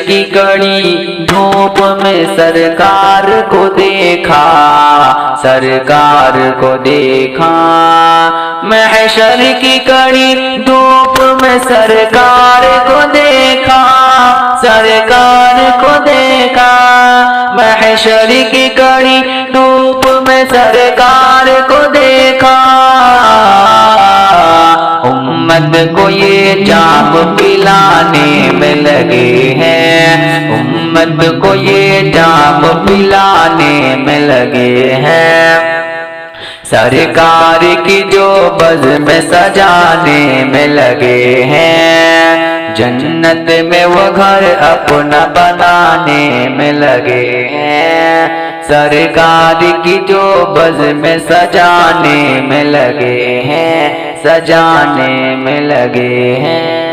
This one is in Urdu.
کی کڑی دھوپ میں سرکار کو دیکھا، سرکار کو دیکھا، محشر کی کڑی دھوپ میں سرکار کو دیکھا، سرکار کو دیکھا، محشر کی کڑی دھوپ میں سرکار کو دیکھا، امت کو یہ جام پلانے میں لگے ہیں، امت کو یہ جام پلانے میں لگے ہیں، سرکار کی جو بزم سجانے میں لگے ہیں، جنت میں وہ گھر اپنا بنانے میں لگے ہیں، سرکار کی جو بزم سجانے میں لگے ہیں، سجانے میں لگے ہیں۔